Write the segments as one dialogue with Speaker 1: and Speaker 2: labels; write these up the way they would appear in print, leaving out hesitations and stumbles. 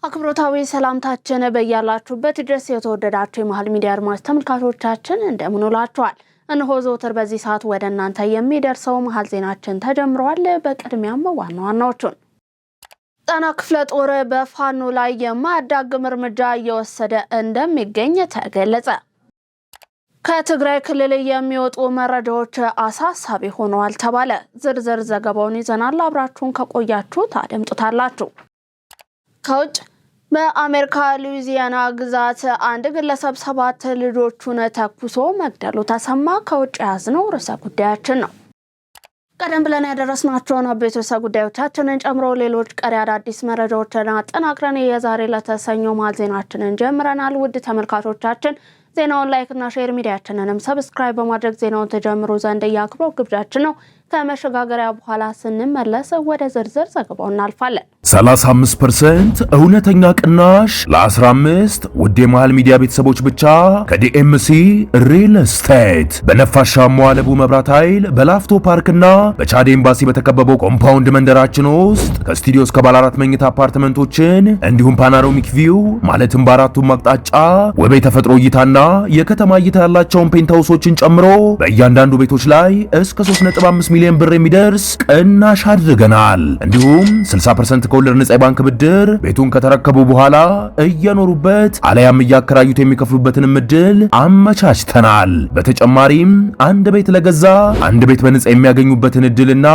Speaker 1: አክብሮታዊ ሰላምታችን በያላችሁበት ድረስ የተወደዳችሁ የመሃል ሚዲያ አድማጭ ተመልካቾቻችን እንደምን ውላችኋል? እነሆ ዘወትር በዚህ ሰዓት ወደ እናንተ የሚደርሰው መሃል ዜናችን ተጀምሯል። በቅድሚያም ዋና ዋናዎቹን ጣና ክፍለ ጦር በፋኖ ላይ የማያዳግም እርምጃ እየወሰደ እንደሚገኝ ተገለጸ። ከትግራይ ክልል የሚወጡ መረጃዎች አሳሳቢ ሆነዋል ተባለ። ዝርዝር ዘገባውን ይዘናል። አብራችሁን ከቆያችሁ ታደምጡታላችሁ። ከውጭ በአሜሪካ ሉዊዚያና ግዛት አንድ ግለሰብ 7 ልጆቹን ተኩሶ መግደሉ ተሰማ። ከውጭ ያዝነው ርዕሰ ጉዳያችን ነው። ቀደም ብለን ያደረስናቸውን አበይት ርዕሰ ጉዳዮቻችንን ጨምሮ ሌሎች ቀሪ አዳዲስ መረጃዎችን አጠናክረን የዛሬ ለተሰኞ መሃል ዜናችንን ጀምረናል። ውድ ተመልካቾቻችን ዜናውን ላይክ እና ሼር ሚዲያችንንም ሰብስክራይብ በማድረግ ዜናውን ተጀምሩ ዘንድ የአክብሮት ግብዣችን ነው። ከመሸጋገሪያ በኋላ ስንመለስ ወደ ዝርዝር ዘገባው እናልፋለን።
Speaker 2: 35% እውነተኛ ቅናሽ ለ15 ውድ የመሃል ሚዲያ ቤተሰቦች ብቻ ከዲኤምሲ ሪል ስቴት በነፋሻማው አለቡ መብራት ኃይል በላፍቶ ፓርክና በቻድ ኤምባሲ በተከበበው ኮምፓውንድ መንደራችን ውስጥ ከስቱዲዮ እስከ ባለ 4 መኝታ አፓርትመንቶችን እንዲሁም ፓኖራሚክ ቪው ማለትም በአራቱም አቅጣጫ ውብ የተፈጥሮ እይታና የከተማ እይታ ያላቸውን ፔንታውሶችን ጨምሮ በእያንዳንዱ ቤቶች ላይ እስከ 3.5 ሚሊዮን ብር የሚደርስ ቅናሽ አድርገናል። እንዲሁም 60% ከወለድ ነፃ የባንክ ብድር ቤቱን ከተረከቡ በኋላ እየኖሩበት አለያም እያከራዩት የሚከፍሉበትን እድል አመቻችተናል። በተጨማሪም አንድ ቤት ለገዛ አንድ ቤት በነፃ የሚያገኙበትን እድልና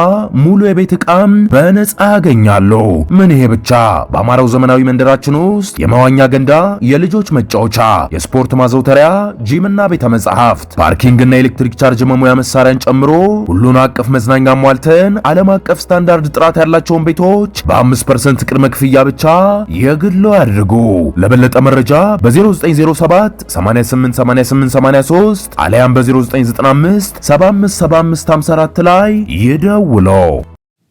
Speaker 2: ሙሉ የቤት ዕቃም በነፃ ያገኛሉ። ምን ይሄ ብቻ! በአማራው ዘመናዊ መንደራችን ውስጥ የመዋኛ ገንዳ፣ የልጆች መጫወቻ፣ የስፖርት ማዘውተሪያ፣ ጂምና ቤተ መጻሕፍት፣ ፓርኪንግና ኤሌክትሪክ ቻርጅ መሙያ መሳሪያን ጨምሮ ሁሉን አቀፍ መዝናኛ ሟልተን ዓለም አቀፍ ስታንዳርድ ጥራት ያላቸውን ቤቶች በ5% ቅድመ ክፍያ ብቻ የግሎ ያድርጉ። ለበለጠ መረጃ በ0907 888883 አለያም በ0995 757554 ላይ ይደውሉ።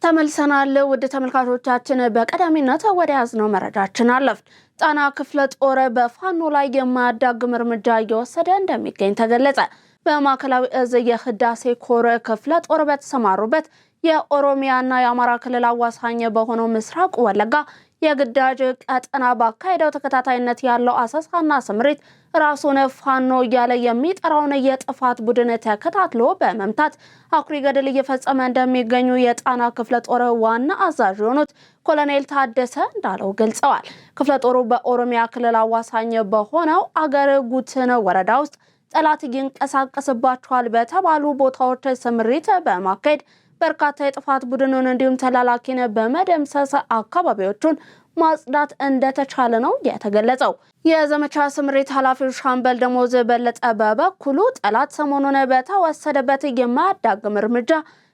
Speaker 1: ተመልሰናል። ውድ ተመልካቾቻችን በቀዳሚነት ወደ ያዝነው መረጃችን አለፍ። ጣና ክፍለ ጦር በፋኖ ላይ የማያዳግም እርምጃ እየወሰደ እንደሚገኝ ተገለጸ። በማዕከላዊ እዝ የህዳሴ ኮር ክፍለ ጦር በተሰማሩበት የኦሮሚያና የአማራ ክልል አዋሳኝ በሆነው ምስራቅ ወለጋ የግዳጅ ቀጠና ባካሄደው ተከታታይነት ያለው አሰሳና ስምሪት ራሱን ፋኖ እያለ የሚጠራውን የጥፋት ቡድን ተከታትሎ በመምታት አኩሪ ገድል እየፈጸመ እንደሚገኙ የጣና ክፍለ ጦር ዋና አዛዥ የሆኑት ኮሎኔል ታደሰ እንዳለው ገልጸዋል። ክፍለ ጦሩ በኦሮሚያ ክልል አዋሳኝ በሆነው አገር ጉትን ወረዳ ውስጥ ጠላት ይንቀሳቀስባቸዋል በተባሉ ቦታዎች ስምሪት በማካሄድ በርካታ የጥፋት ቡድኑን እንዲሁም ተላላኪን በመደምሰስ አካባቢዎቹን ማጽዳት እንደተቻለ ነው የተገለጸው። የዘመቻ ስምሪት ኃላፊው ሻምበል ደሞዝ በለጠ በበኩሉ ጠላት ሰሞኑን በተወሰደበት የማያዳግም እርምጃ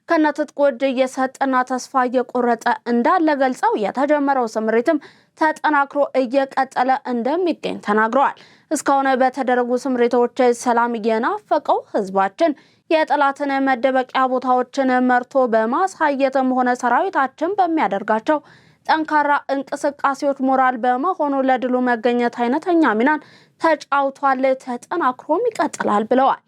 Speaker 1: ከነትጥቁ እጅ እየሰጠና ተስፋ እየቆረጠ እንዳለ ገልጸው የተጀመረው ስምሪትም ተጠናክሮ እየቀጠለ እንደሚገኝ ተናግረዋል። እስካሁን በተደረጉ ስምሪቶች ሰላም የናፈቀው ህዝባችን የጠላትን መደበቂያ ቦታዎችን መርቶ በማሳየትም ሆነ ሰራዊታችን በሚያደርጋቸው ጠንካራ እንቅስቃሴዎች ሞራል በመሆኑ ለድሉ መገኘት አይነተኛ ሚናን ተጫውቷል፣ ተጠናክሮም ይቀጥላል ብለዋል።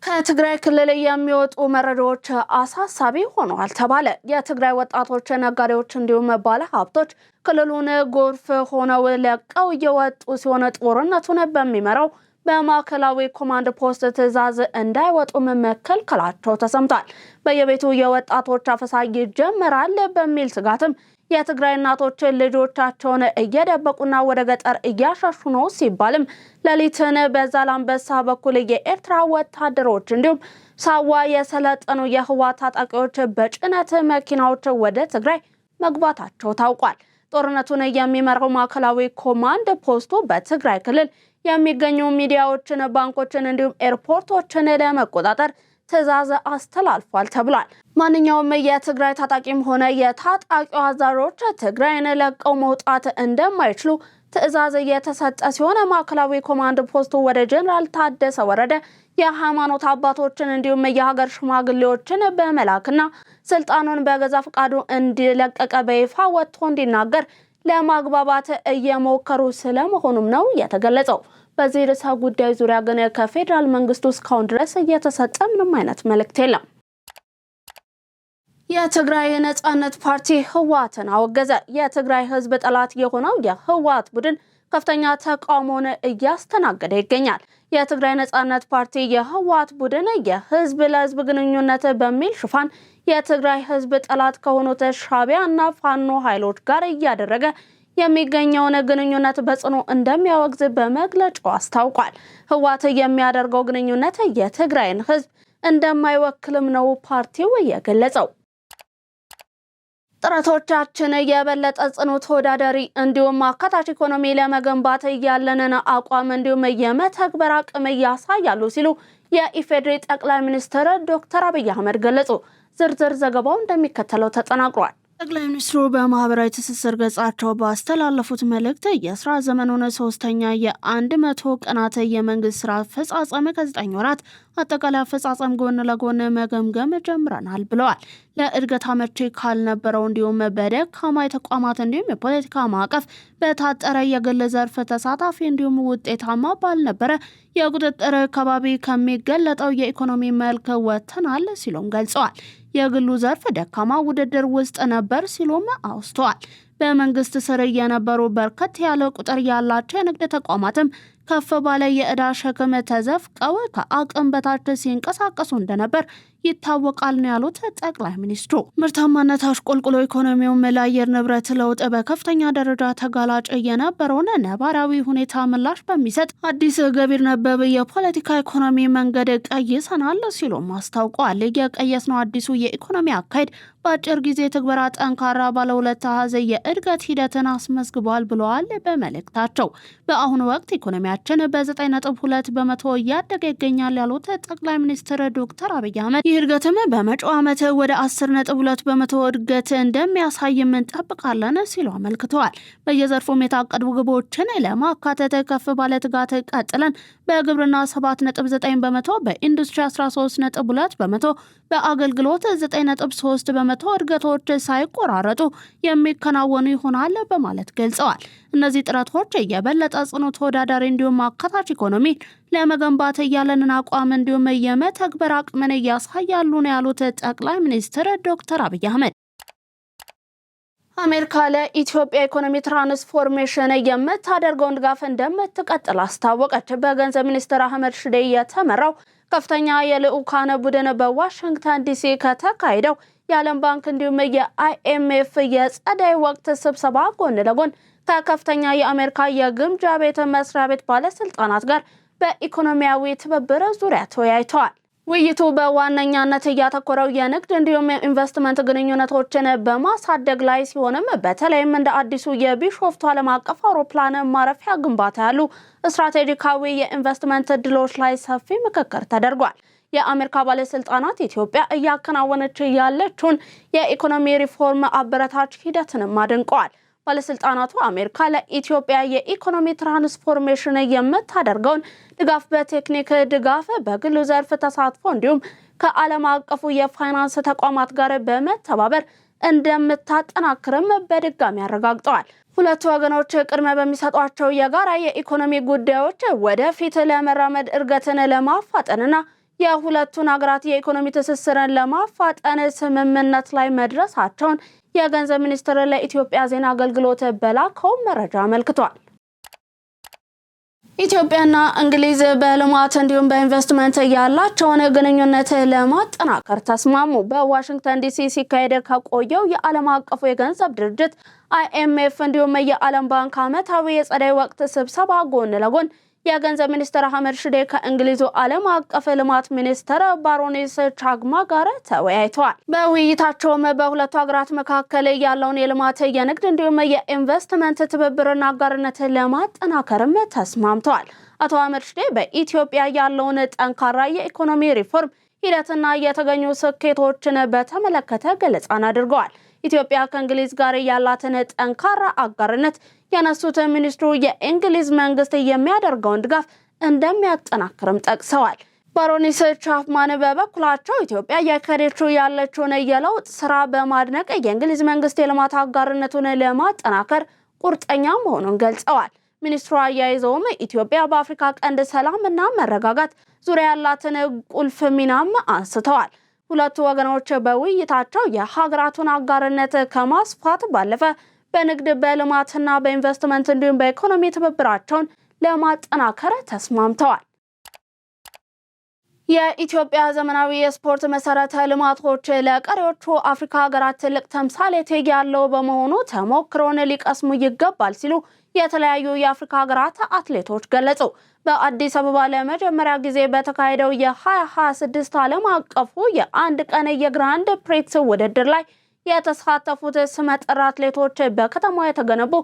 Speaker 1: ከትግራይ ክልል የሚወጡ መረጃዎች አሳሳቢ ሆነዋል ተባለ። የትግራይ ወጣቶች፣ ነጋዴዎች እንዲሁም ባለ ሀብቶች ክልሉን ጎርፍ ሆነው ለቀው እየወጡ ሲሆን ጦርነቱን በሚመራው በማዕከላዊ ኮማንድ ፖስት ትዕዛዝ እንዳይወጡ መከልከላቸው ተሰምቷል። በየቤቱ የወጣቶች አፈሳ ይጀምራል በሚል ስጋትም የትግራይ እናቶች ልጆቻቸውን እየደበቁና ወደ ገጠር እያሻሹ ነው ሲባልም ሌሊትን በዛላምበሳ በኩል የኤርትራ ወታደሮች እንዲሁም ሳዋ የሰለጠኑ የህወሓት ታጣቂዎች በጭነት መኪናዎች ወደ ትግራይ መግባታቸው ታውቋል። ጦርነቱን የሚመራው ማዕከላዊ ኮማንድ ፖስቱ በትግራይ ክልል የሚገኙ ሚዲያዎችን፣ ባንኮችን እንዲሁም ኤርፖርቶችን ለመቆጣጠር ትዕዛዝ አስተላልፏል ተብሏል። ማንኛውም የትግራይ ታጣቂም ሆነ የታጣቂው አዛዦች ትግራይን ለቀው መውጣት እንደማይችሉ ትዕዛዝ የተሰጠ ሲሆን ማዕከላዊ ኮማንድ ፖስቱ ወደ ጀነራል ታደሰ ወረደ የሃይማኖት አባቶችን እንዲሁም የሀገር ሽማግሌዎችን በመላክና ስልጣኑን በገዛ ፈቃዱ እንዲለቀቀ በይፋ ወጥቶ እንዲናገር ለማግባባት እየሞከሩ ስለመሆኑም ነው የተገለጸው። በዚህ ርዕሰ ጉዳይ ዙሪያ ግን ከፌደራል መንግስቱ እስካሁን ድረስ እየተሰጠ ምንም አይነት መልእክት የለም። የትግራይ ነጻነት ፓርቲ ህወሓትን አወገዘ። የትግራይ ህዝብ ጠላት የሆነው የህወሓት ቡድን ከፍተኛ ተቃውሞን እያስተናገደ ይገኛል። የትግራይ ነጻነት ፓርቲ የህወሓት ቡድን የህዝብ ለህዝብ ግንኙነት በሚል ሽፋን የትግራይ ህዝብ ጠላት ከሆኑት ሻዕቢያና ፋኖ ኃይሎች ጋር እያደረገ የሚገኘውን ግንኙነት በጽኑ እንደሚያወግዝ በመግለጫው አስታውቋል። ህወሓት የሚያደርገው ግንኙነት የትግራይን ህዝብ እንደማይወክልም ነው ፓርቲው የገለጸው። ጥረቶቻችን የበለጠ ጽኑ ተወዳዳሪ እንዲሁም አካታች ኢኮኖሚ ለመገንባት ያለንን አቋም እንዲሁም የመተግበር አቅም ያሳያሉ ሲሉ የኢፌዴሪ ጠቅላይ ሚኒስትር ዶክተር አብይ አህመድ ገለጹ። ዝርዝር ዘገባው እንደሚከተለው ተጠናቅሯል። ጠቅላይ ሚኒስትሩ በማህበራዊ ትስስር ገጻቸው ባስተላለፉት መልእክት የስራ ዘመኑን ሶስተኛ የ100 ቀናት የመንግስት ስራ አፈጻጸም ከ9 ወራት አጠቃላይ አፈጻጸም ጎን ለጎን መገምገም ጀምረናል ብለዋል። ለእድገት አመቺ ካልነበረው እንዲሁም በደካማ የተቋማት እንዲሁም የፖለቲካ ማዕቀፍ በታጠረ የግል ዘርፍ ተሳታፊ እንዲሁም ውጤታማ ባልነበረ የቁጥጥር ከባቢ ከሚገለጠው የኢኮኖሚ መልክ ወጥተናል ሲሉም ገልጸዋል። የግሉ ዘርፍ ደካማ ውድድር ውስጥ ነበር ሲሉም አውስተዋል። በመንግስት ስር የነበሩ በርከት ያለ ቁጥር ያላቸው የንግድ ተቋማትም ከፍ ባለ የዕዳ ሸክም ተዘፍቀው ከአቅም በታች ሲንቀሳቀሱ እንደነበር ይታወቃል ነው ያሉት ጠቅላይ ሚኒስትሩ። ምርታማነት አሽቆልቁሎ ኢኮኖሚውም ለአየር ንብረት ለውጥ በከፍተኛ ደረጃ ተጋላጭ የነበረውን ነባራዊ ሁኔታ ምላሽ በሚሰጥ አዲስ ገቢር ነበብ የፖለቲካ ኢኮኖሚ መንገድ ቀይሰናል ሲሉም አስታውቀዋል። የቀየስነው አዲሱ የኢኮኖሚ አካሄድ በአጭር ጊዜ ትግበራ ጠንካራ ባለ ሁለት አሃዝ የእድገት ሂደትን አስመዝግቧል ብለዋል በመልእክታቸው። በአሁኑ ወቅት ኢኮኖሚያችን በ9.2 በመቶ እያደገ ይገኛል ያሉት ጠቅላይ ሚኒስትር ዶክተር አብይ አህመድ ይህ እድገትም በመጪው ዓመት ወደ 10.2 በመቶ እድገት እንደሚያሳይም እንጠብቃለን ሲሉ አመልክተዋል። በየዘርፉም የታቀዱ ግቦችን ለማካተት ከፍ ባለ ትጋት ቀጥለን በግብርና 7.9 በመቶ፣ በኢንዱስትሪ 13.2 በመቶ፣ በአገልግሎት 9.3 በመቶ እድገቶች ሳይቆራረጡ የሚከናወኑ ይሆናል በማለት ገልጸዋል። እነዚህ ጥረቶች የበለጠ ጽኑ ተወዳዳሪ እንዲሁም አካታች ኢኮኖሚ ለመገንባት ያለንን አቋም እንዲሁም የመተግበር አቅምን ያሳያሉ ነው ያሉት ጠቅላይ ሚኒስትር ዶክተር አብይ አህመድ። አሜሪካ ለኢትዮጵያ ኢኮኖሚ ትራንስፎርሜሽን የምታደርገውን ድጋፍ እንደምትቀጥል አስታወቀች። በገንዘብ ሚኒስትር አህመድ ሽዴ የተመራው ከፍተኛ የልዑካን ቡድን በዋሽንግተን ዲሲ ከተካሄደው የዓለም ባንክ እንዲሁም የአይኤምኤፍ የጸደይ ወቅት ስብሰባ ጎን ለጎን ከከፍተኛ የአሜሪካ የግምጃ ቤት መስሪያ ቤት ባለስልጣናት ጋር በኢኮኖሚያዊ ትብብር ዙሪያ ተወያይተዋል። ውይይቱ በዋነኛነት ያተኮረው የንግድ እንዲሁም ኢንቨስትመንት ግንኙነቶችን በማሳደግ ላይ ሲሆንም በተለይም እንደ አዲሱ የቢሾፍቱ ዓለም አቀፍ አውሮፕላን ማረፊያ ግንባታ ያሉ ስትራቴጂካዊ የኢንቨስትመንት እድሎች ላይ ሰፊ ምክክር ተደርጓል። የአሜሪካ ባለስልጣናት ኢትዮጵያ እያከናወነች ያለችውን የኢኮኖሚ ሪፎርም አበረታች ሂደትንም አድንቀዋል። ባለስልጣናቱ አሜሪካ ለኢትዮጵያ የኢኮኖሚ ትራንስፎርሜሽን የምታደርገውን ድጋፍ በቴክኒክ ድጋፍ፣ በግሉ ዘርፍ ተሳትፎ እንዲሁም ከዓለም አቀፉ የፋይናንስ ተቋማት ጋር በመተባበር እንደምታጠናክርም በድጋሚ አረጋግጠዋል። ሁለቱ ወገኖች ቅድሚያ በሚሰጧቸው የጋራ የኢኮኖሚ ጉዳዮች ወደፊት ለመራመድ እድገትን ለማፋጠንና የሁለቱን ሀገራት የኢኮኖሚ ትስስርን ለማፋጠን ስምምነት ላይ መድረሳቸውን የገንዘብ ሚኒስትር ለኢትዮጵያ ዜና አገልግሎት በላከው መረጃ አመልክቷል። ኢትዮጵያና እንግሊዝ በልማት እንዲሁም በኢንቨስትመንት ያላቸውን ግንኙነት ለማጠናከር ተስማሙ። በዋሽንግተን ዲሲ ሲካሄድ ከቆየው የዓለም አቀፉ የገንዘብ ድርጅት አይኤምኤፍ እንዲሁም የዓለም ባንክ ዓመታዊ የጸደይ ወቅት ስብሰባ ጎን ለጎን የገንዘብ ሚኒስትር አህመድ ሽዴ ከእንግሊዙ ዓለም አቀፍ ልማት ሚኒስትር ባሮኔስ ቻግማ ጋር ተወያይተዋል። በውይይታቸውም በሁለቱ ሀገራት መካከል ያለውን የልማት የንግድ እንዲሁም የኢንቨስትመንት ትብብርና አጋርነት ለማጠናከርም ተስማምተዋል። አቶ አህመድ ሽዴ በኢትዮጵያ ያለውን ጠንካራ የኢኮኖሚ ሪፎርም ሂደትና የተገኙ ስኬቶችን በተመለከተ ገለጻን አድርገዋል። ኢትዮጵያ ከእንግሊዝ ጋር ያላትን ጠንካራ አጋርነት ያነሱት ሚኒስትሩ የእንግሊዝ መንግስት የሚያደርገውን ድጋፍ እንደሚያጠናክርም ጠቅሰዋል። ባሮኒስ ቻፕማን በበኩላቸው ኢትዮጵያ ያካሄደችው ያለችውን የለውጥ ስራ በማድነቅ የእንግሊዝ መንግስት የልማት አጋርነቱን ለማጠናከር ቁርጠኛ መሆኑን ገልጸዋል። ሚኒስትሩ አያይዘውም ኢትዮጵያ በአፍሪካ ቀንድ ሰላምና መረጋጋት ዙሪያ ያላትን ቁልፍ ሚናም አንስተዋል። ሁለቱ ወገኖች በውይይታቸው የሀገራቱን አጋርነት ከማስፋት ባለፈ በንግድ በልማትና በኢንቨስትመንት እንዲሁም በኢኮኖሚ ትብብራቸውን ለማጠናከር ተስማምተዋል። የኢትዮጵያ ዘመናዊ የስፖርት መሰረተ ልማቶች ለቀሪዎቹ አፍሪካ ሀገራት ትልቅ ተምሳሌት ያለው በመሆኑ ተሞክሮን ሊቀስሙ ይገባል ሲሉ የተለያዩ የአፍሪካ ሀገራት አትሌቶች ገለጹ። በአዲስ አበባ ለመጀመሪያ ጊዜ በተካሄደው የ2026 ዓለም አቀፉ የአንድ ቀን የግራንድ ፕሪክስ ውድድር ላይ የተሳተፉት ስመጥር አትሌቶች በከተማው የተገነቡ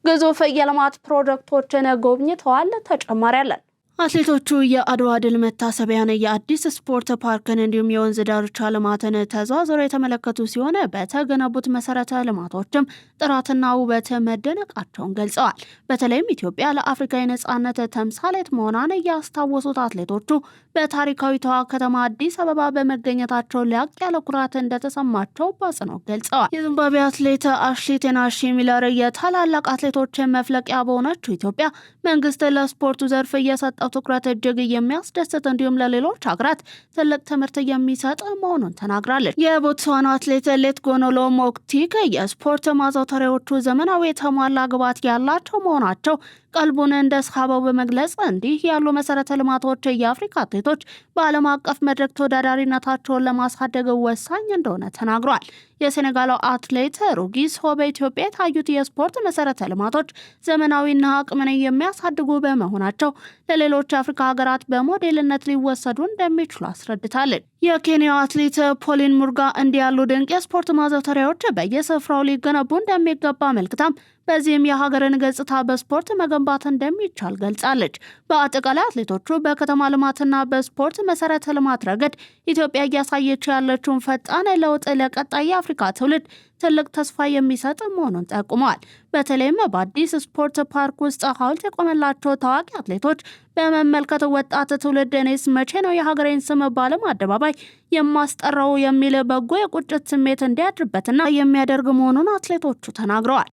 Speaker 1: ግዙፍ የልማት ፕሮጀክቶችን ጎብኝተዋል። ተጨማሪ አለን። አትሌቶቹ የአድዋ ድል መታሰቢያን፣ የአዲስ ስፖርት ፓርክን እንዲሁም የወንዝ ዳርቻ ልማትን ተዘዋውረው የተመለከቱ ሲሆን በተገነቡት መሰረተ ልማቶችም ጥራትና ውበት መደነቃቸውን ገልጸዋል። በተለይም ኢትዮጵያ ለአፍሪካ የነጻነት ተምሳሌት መሆኗን ያስታወሱት አትሌቶቹ በታሪካዊቷ ከተማ አዲስ አበባ በመገኘታቸው ላቅ ያለ ኩራት እንደተሰማቸው በአጽንኦት ገልጸዋል። የዚምባብዌ አትሌት አሽሊ ቴናሺ ሚለር የታላላቅ አትሌቶች መፍለቂያ በሆነችው ኢትዮጵያ መንግስት ለስፖርቱ ዘርፍ እየሰጠው ትኩረት እጅግ የሚያስደስት እንዲሁም ለሌሎች ሀገራት ትልቅ ትምህርት የሚሰጥ መሆኑን ተናግራለች። የቦትስዋና አትሌት ሌትጎኖሎ ሞክቲክ የስፖርት ማዘውተሪያዎቹ ዘመናዊ የተሟላ ግብዓት ያላቸው መሆናቸው ቀልቡን እንደሳበው በመግለጽ እንዲህ ያሉ መሰረተ ልማቶች የአፍሪካ አትሌቶች በዓለም አቀፍ መድረክ ተወዳዳሪነታቸውን ለማሳደግ ወሳኝ እንደሆነ ተናግሯል። የሴኔጋሉ አትሌት ሩጊስ ሆ በኢትዮጵያ የታዩት የስፖርት መሰረተ ልማቶች ዘመናዊና አቅምን የሚያሳድጉ በመሆናቸው ለሌሎች የአፍሪካ ሀገራት በሞዴልነት ሊወሰዱ እንደሚችሉ አስረድታለች። የኬንያው አትሌት ፖሊን ሙርጋ እንዲህ ያሉ ድንቅ የስፖርት ማዘውተሪያዎች በየስፍራው ሊገነቡ እንደሚገባ አመልክታም በዚህም የሀገርን ገጽታ በስፖርት መገንባት እንደሚቻል ገልጻለች። በአጠቃላይ አትሌቶቹ በከተማ ልማትና በስፖርት መሰረተ ልማት ረገድ ኢትዮጵያ እያሳየች ያለችውን ፈጣን ለውጥ ለቀጣይ የአፍሪካ ትውልድ ትልቅ ተስፋ የሚሰጥ መሆኑን ጠቁመዋል። በተለይም በአዲስ ስፖርት ፓርክ ውስጥ ሐውልት የቆመላቸው ታዋቂ አትሌቶች በመመልከት ወጣት ትውልድ እኔስ መቼ ነው የሀገሬን ስም በዓለም አደባባይ የማስጠራው የሚል በጎ የቁጭት ስሜት እንዲያድርበትና የሚያደርግ መሆኑን አትሌቶቹ ተናግረዋል።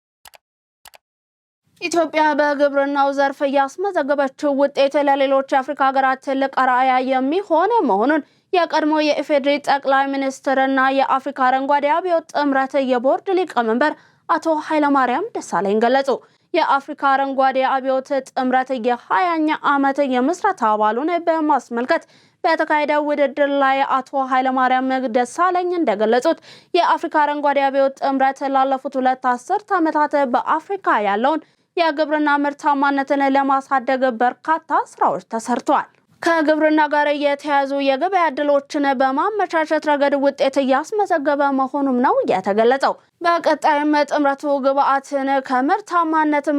Speaker 1: ኢትዮጵያ በግብርናው ዘርፍ ያስመዘገበችው ውጤት ለሌሎች የአፍሪካ ሀገራት ትልቅ አርአያ የሚሆን መሆኑን የቀድሞ የኢፌዴሪ ጠቅላይ ሚኒስትርና የአፍሪካ አረንጓዴ አብዮት ጥምረት የቦርድ ሊቀመንበር አቶ ኃይለማርያም ደሳለኝ ገለጹ። የአፍሪካ አረንጓዴ አብዮት ጥምረት የ20ኛ ዓመት የምስረታ በዓሉን በማስመልከት በተካሄደው ውድድር ላይ አቶ ኃይለማርያም ደሳለኝ እንደገለጹት የአፍሪካ አረንጓዴ አብዮት ጥምረት ላለፉት 2 አስርት ዓመታት በአፍሪካ ያለውን የግብርና ምርታማነትን ለማሳደግ በርካታ ስራዎች ተሰርተዋል። ከግብርና ጋር የተያዙ የገበያ ዕድሎችን በማመቻቸት ረገድ ውጤት እያስመዘገበ መሆኑም ነው የተገለጸው። በቀጣይም ጥምረቱ ግብዓትን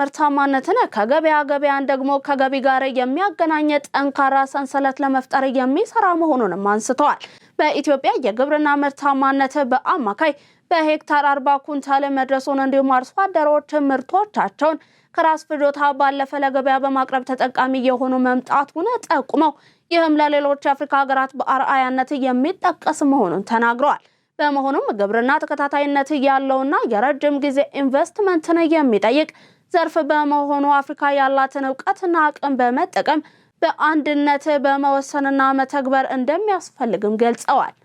Speaker 1: ምርታማነትን ከገበያን ደግሞ ከገቢ ጋር የሚያገናኝ ጠንካራ ሰንሰለት ለመፍጠር የሚሰራ መሆኑንም አንስተዋል። በኢትዮጵያ የግብርና ምርታማነት በአማካይ በሄክታር 40 ኩንታል መድረሱን እንዲሁም አርሶ አደሮች ምርቶቻቸውን ከራስ ፍጆታ ባለፈ ለገበያ በማቅረብ ተጠቃሚ የሆኑ መምጣቱን ጠቁመው ይህም ለሌሎች የአፍሪካ ሀገራት በአርአያነት የሚጠቀስ መሆኑን ተናግረዋል። በመሆኑም ግብርና ተከታታይነት ያለውና የረጅም ጊዜ ኢንቨስትመንትን የሚጠይቅ ዘርፍ በመሆኑ አፍሪካ ያላትን እውቀትና አቅም በመጠቀም በአንድነት በመወሰንና መተግበር እንደሚያስፈልግም ገልጸዋል።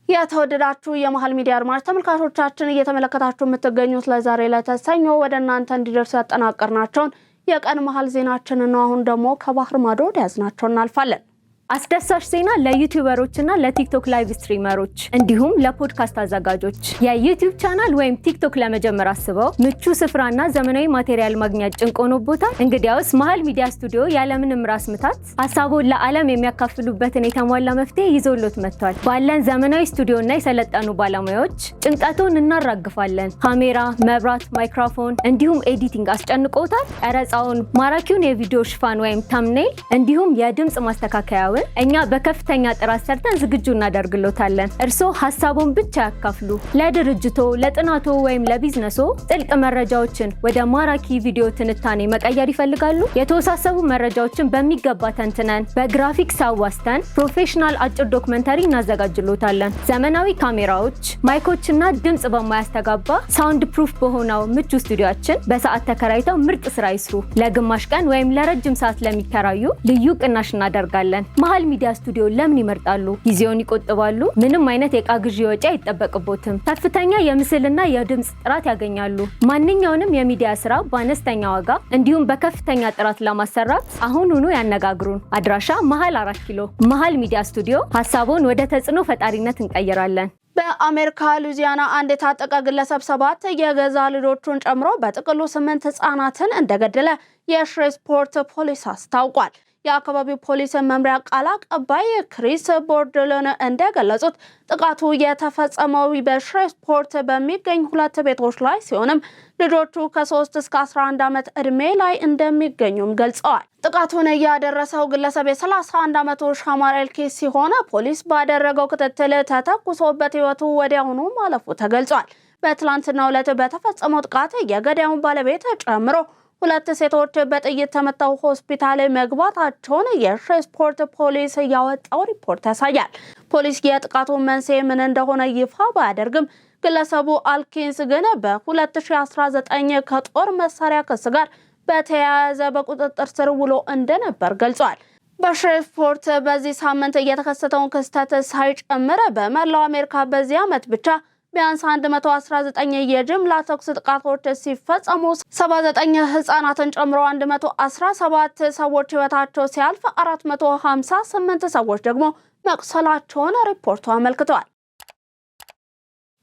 Speaker 1: የተወደዳችሁ የመሃል ሚዲያ አድማጭ ተመልካቾቻችን እየተመለከታችሁ የምትገኙት ለዛሬ ለተሰኞ ወደ እናንተ እንዲደርሱ ያጠናቀርናቸውን የቀን መሃል ዜናችንን ነው። አሁን ደግሞ ከባህር ማዶ ያዝናቸው እናልፋለን።
Speaker 3: አስደሳች ዜና ለዩቲዩበሮችና ለቲክቶክ ላይቭ ስትሪመሮች እንዲሁም ለፖድካስት አዘጋጆች የዩቲዩብ ቻናል ወይም ቲክቶክ ለመጀመር አስበው ምቹ ስፍራና ዘመናዊ ማቴሪያል ማግኘት ጭንቅ ሆኖቦታል? እንግዲያውስ መሃል ሚዲያ ስቱዲዮ ያለምንም ራስ ምታት ሀሳቡን ለዓለም የሚያካፍሉበትን የተሟላ መፍትሄ ይዞሎት መጥቷል። ባለን ዘመናዊ ስቱዲዮና የሰለጠኑ ባለሙያዎች ጭንቀቱን እናራግፋለን። ካሜራ፣ መብራት፣ ማይክሮፎን እንዲሁም ኤዲቲንግ አስጨንቆታል? ቀረጻውን፣ ማራኪውን የቪዲዮ ሽፋን ወይም ታምኔል እንዲሁም የድምጽ ማስተካከያ እኛ በከፍተኛ ጥራት ሰርተን ዝግጁ እናደርግሎታለን። እርስዎ ሐሳቡን ብቻ ያካፍሉ። ለድርጅቶ፣ ለጥናቶ ወይም ለቢዝነሶ ጥልቅ መረጃዎችን ወደ ማራኪ ቪዲዮ ትንታኔ መቀየር ይፈልጋሉ? የተወሳሰቡ መረጃዎችን በሚገባ ተንትነን በግራፊክስ አዋስተን ፕሮፌሽናል አጭር ዶክመንተሪ እናዘጋጅሎታለን። ዘመናዊ ካሜራዎች፣ ማይኮችና ድምጽ በማያስተጋባ ሳውንድ ፕሩፍ በሆነው ምቹ ስቱዲዮአችን በሰዓት ተከራይተው ምርጥ ስራ ይስሩ። ለግማሽ ቀን ወይም ለረጅም ሰዓት ለሚከራዩ ልዩ ቅናሽ እናደርጋለን። መሃል ሚዲያ ስቱዲዮ ለምን ይመርጣሉ? ጊዜውን ይቆጥባሉ? ምንም አይነት የዕቃ ግዢ ወጪ አይጠበቅቦትም። ከፍተኛ የምስልና የድምጽ ጥራት ያገኛሉ። ማንኛውንም የሚዲያ ስራ በአነስተኛ ዋጋ እንዲሁም በከፍተኛ ጥራት ለማሰራት አሁኑኑ ያነጋግሩን። አድራሻ መሃል 4 ኪሎ መሃል ሚዲያ ስቱዲዮ። ሀሳቡን ወደ ተጽዕኖ ፈጣሪነት እንቀይራለን።
Speaker 1: በአሜሪካ ሉዚያና አንድ የታጠቀ ግለሰብ 7 የገዛ ልጆቹን ጨምሮ በጥቅሉ 8 ህጻናትን እንደገደለ የሽሬስፖርት ፖሊስ አስታውቋል። የአካባቢው ፖሊስ መምሪያ ቃል አቀባይ ክሪስ ቦርድሎን እንደገለጹት ጥቃቱ የተፈጸመው በሽሬስፖርት በሚገኝ 2 ቤቶች ላይ ሲሆንም ልጆቹ ከ3 እስከ 11 ዓመት ዕድሜ ላይ እንደሚገኙም ገልጸዋል። ጥቃቱን ያደረሰው ግለሰብ የ31 ዓመቱ ሻማሬል ኬስ ሲሆን ፖሊስ ባደረገው ክትትል ተተኩሶበት ህይወቱ ወዲያውኑ ማለፉ ተገልጿል። በትላንትናው ዕለት በተፈጸመው ጥቃት የገዳዩን ባለቤት ጨምሮ 2 ሴቶች በጥይት ተመተው ሆስፒታል መግባታቸውን የሽሬስፖርት ፖሊስ ያወጣው ሪፖርት ያሳያል። ፖሊስ የጥቃቱን መንስኤ ምን እንደሆነ ይፋ ባያደርግም ግለሰቡ አልኪንስ ግን በ2019 ከጦር መሳሪያ ክስ ጋር በተያያዘ በቁጥጥር ስር ውሎ እንደነበር ገልጿል። በሽሬስፖርት በዚህ ሳምንት የተከሰተውን ክስተት ሳይጨምር በመላው አሜሪካ በዚህ ዓመት ብቻ ቢያንስ 119 የጅምላ ተኩስ ጥቃቶች ሲፈጸሙ 79 ህጻናትን ጨምሮ 117 ሰዎች ህይወታቸው ሲያልፍ 458 ሰዎች ደግሞ መቁሰላቸውን ሪፖርቱ አመልክቷል።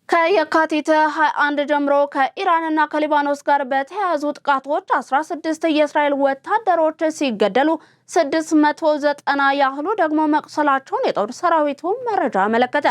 Speaker 1: ከየካቲት 21 ጀምሮ ከኢራንና ከሊባኖስ ጋር በተያያዙ ጥቃቶች 16 የእስራኤል ወታደሮች ሲገደሉ 690 ያህሉ ደግሞ መቁሰላቸውን የጦር ሰራዊቱ መረጃ አመለከተ።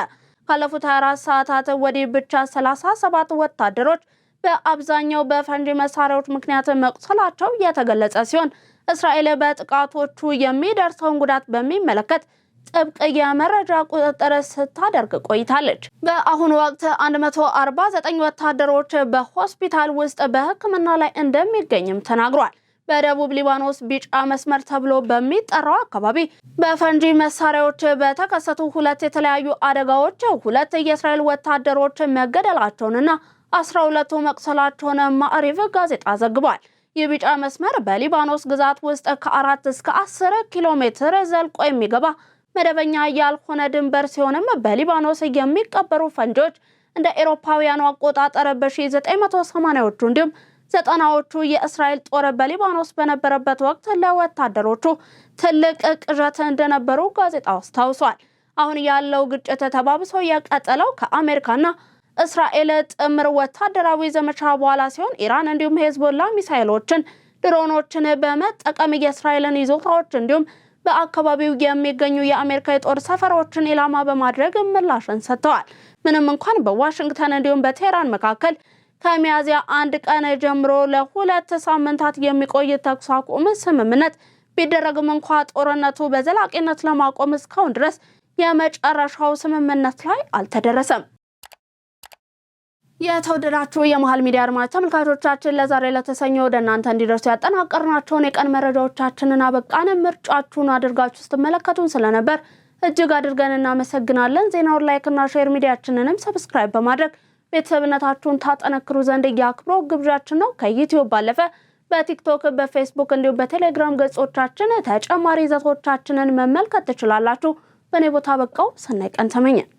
Speaker 1: ካለፉት 24 ሰዓታት ወዲህ ብቻ 37 ወታደሮች በአብዛኛው በፈንጂ መሳሪያዎች ምክንያት መቁሰላቸው የተገለጸ ሲሆን እስራኤል በጥቃቶቹ የሚደርሰውን ጉዳት በሚመለከት ጥብቅ የመረጃ ቁጥጥር ስታደርግ ቆይታለች። በአሁኑ ወቅት 149 ወታደሮች በሆስፒታል ውስጥ በሕክምና ላይ እንደሚገኝም ተናግሯል። በደቡብ ሊባኖስ ቢጫ መስመር ተብሎ በሚጠራው አካባቢ በፈንጂ መሳሪያዎች በተከሰቱ 2 የተለያዩ አደጋዎች 2 የእስራኤል ወታደሮች መገደላቸውንና 12 መቁሰላቸውን ማዕሪፍ ጋዜጣ ዘግቧል። የቢጫ መስመር በሊባኖስ ግዛት ውስጥ ከ4 እስከ 10 ኪሎ ሜትር ዘልቆ የሚገባ መደበኛ ያልሆነ ድንበር ሲሆንም በሊባኖስ የሚቀበሩ ፈንጂዎች እንደ አውሮፓውያኑ አቆጣጠር በ1980ዎቹ እንዲሁም 90ዎቹ የእስራኤል ጦር በሊባኖስ በነበረበት ወቅት ለወታደሮቹ ትልቅ ቅዠት እንደነበሩ ጋዜጣው አስታውሷል። አሁን ያለው ግጭት ተባብሶ የቀጠለው ከአሜሪካና እስራኤል ጥምር ወታደራዊ ዘመቻ በኋላ ሲሆን ኢራን እንዲሁም ሄዝቦላ ሚሳኤሎችን፣ ድሮኖችን በመጠቀም የእስራኤልን ይዞታዎች እንዲሁም በአካባቢው የሚገኙ የአሜሪካ የጦር ሰፈሮችን ኢላማ በማድረግ ምላሽን ሰጥተዋል። ምንም እንኳን በዋሽንግተን እንዲሁም በቴህራን መካከል ከሚያዝያ 1 ቀን ጀምሮ ለ2 ሳምንታት የሚቆይ ተኩስ አቁም ስምምነት ቢደረግም እንኳን ጦርነቱ በዘላቂነት ለማቆም እስካሁን ድረስ የመጨረሻው ስምምነት ላይ አልተደረሰም። የተወደዳችሁ የመሃል ሚዲያ አድማጭ ተመልካቾቻችን ለዛሬ ለተሰኘው ወደ እናንተ እንዲደርሱ ያጠናቀርናቸውን የቀን መረጃዎቻችንን አበቃን። ምርጫችሁን አድርጋችሁ ስትመለከቱን ስለነበር እጅግ አድርገን እናመሰግናለን። ዜናውን ላይክና ሼር ሚዲያችንንም ሰብስክራይብ በማድረግ ቤተሰብነታችሁን ታጠነክሩ ዘንድ ያክብሮ ግብዣችን ነው። ከዩቲዩብ ባለፈ በቲክቶክ፣ በፌስቡክ እንዲሁም በቴሌግራም ገጾቻችን ተጨማሪ ይዘቶቻችንን መመልከት ትችላላችሁ። በኔ ቦታ በቃው። ሰናይ ቀን ተመኘን።